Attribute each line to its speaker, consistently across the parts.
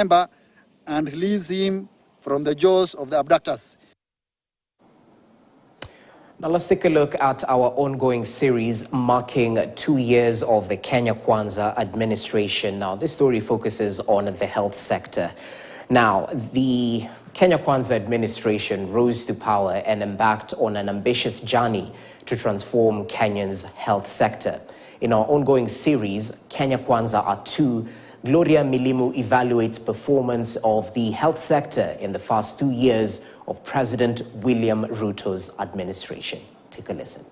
Speaker 1: and release him from the jaws of the abductors.
Speaker 2: Now let's take a look at our ongoing series marking 2 years of the Kenya Kwanza administration. Now this story focuses on the health sector. Now the Kenya Kwanza administration rose to power and embarked on an ambitious journey to transform Kenya's health sector. In our ongoing series, Kenya Kwanza Are 2, Gloria Milimu evaluates performance of the health sector in the first 2 years of President William Ruto's administration. Take a listen.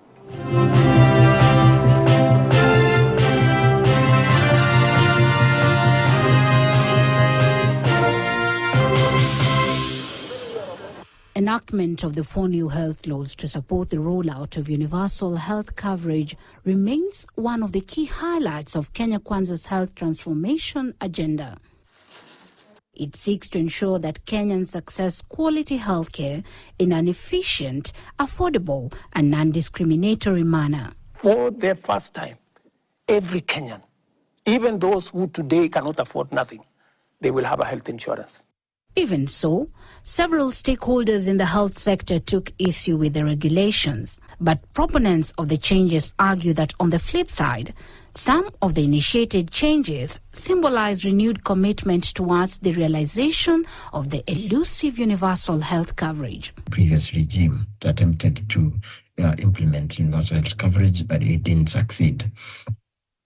Speaker 3: Enactment of the 4 new health laws to support the rollout of universal health coverage remains one of the key highlights of Kenya Kwanza's health transformation agenda. It seeks to ensure that Kenyans access quality healthcare in an efficient, affordable, and non-discriminatory manner.
Speaker 4: For the first time, every Kenyan, even those who today cannot afford nothing, they will have a health insurance.
Speaker 3: Even so, several stakeholders in the health sector took issue with the regulations, but proponents of the changes argue that on the flip side, some of the initiated changes symbolize renewed commitment towards the realization of the elusive universal health coverage.
Speaker 5: Previous regime attempted to implement universal health coverage, but it didn't succeed.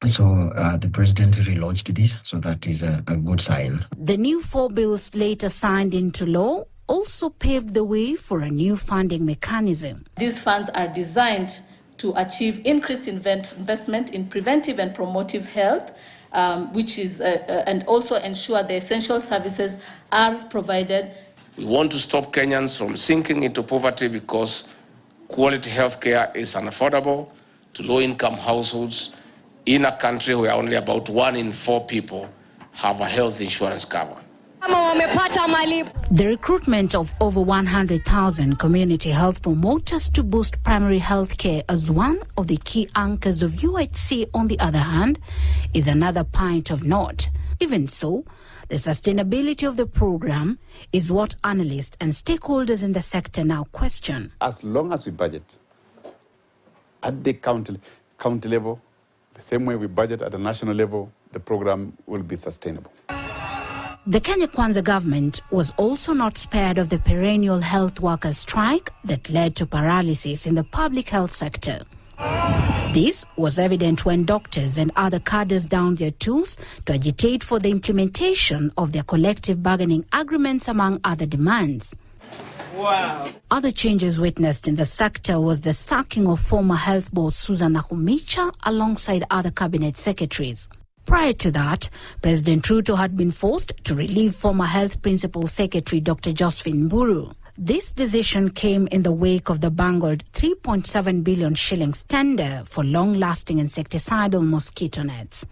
Speaker 5: So the president relaunched this, so that is a good sign.
Speaker 3: The new 4 bills later signed into law also paved the way for a new funding mechanism.
Speaker 6: These funds are designed to achieve increased investment in preventive and promotive health, and also ensure the essential services are provided.
Speaker 7: We want to stop Kenyans from sinking into poverty because quality health care is unaffordable to low-income households in a country where only about 1 in 4 people have a health insurance cover.
Speaker 3: The recruitment of over 100,000 community health promoters to boost primary health care as one of the key anchors of UHC, on the other hand, is another point of note. Even so, the sustainability of the program is what analysts and stakeholders in the sector now question.
Speaker 8: As long as we budget at the county level, the same way we budget at the national level, the program will be sustainable.
Speaker 3: The Kenya Kwanza government was also not spared of the perennial health workers' strike that led to paralysis in the public health sector. This was evident when doctors and other cadres downed their tools to agitate for the implementation of their collective bargaining agreements, among other demands.
Speaker 4: Wow.
Speaker 3: Other changes witnessed in the sector was the sacking of former health boss Susan Nakhumicha alongside other cabinet secretaries. Prior to that, President Ruto had been forced to relieve former health principal secretary Dr. Josephine Mburu. This decision came in the wake of the bungled 3.7 billion shillings tender for long-lasting insecticidal mosquito nets.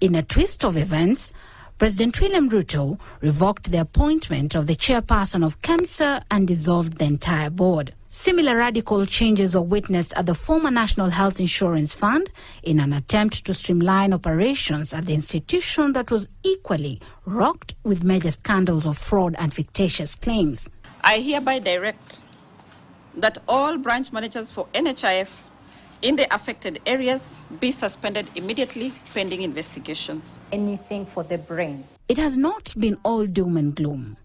Speaker 3: In a twist of events, President William Ruto revoked the appointment of the chairperson of KEMSA and dissolved the entire board. Similar radical changes were witnessed at the former National Health Insurance Fund in an attempt to streamline operations at the institution that was equally rocked with major scandals of fraud and fictitious claims.
Speaker 9: I hereby direct that all branch managers for NHIF in the affected areas be suspended immediately pending investigations.
Speaker 10: Anything for the brain.
Speaker 3: It has not been all doom and gloom.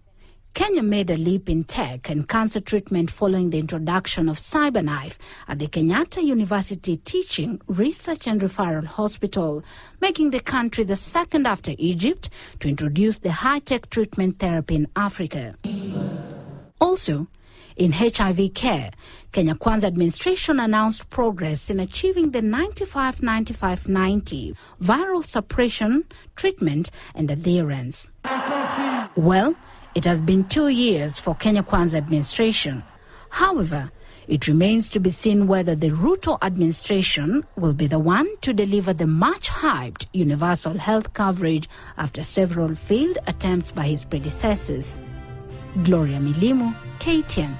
Speaker 3: Kenya made a leap in tech and cancer treatment following the introduction of CyberKnife at the Kenyatta University Teaching, Research and Referral Hospital, making the country the second after Egypt to introduce the high-tech treatment therapy in Africa. Also, in HIV care, Kenya Kwanza administration announced progress in achieving the 95-95-90 viral suppression, treatment and adherence. Well, it has been 2 years for Kenya Kwanza administration. However, it remains to be seen whether the Ruto administration will be the one to deliver the much-hyped universal health coverage after several failed attempts by his predecessors. Gloria Milimu, KTN.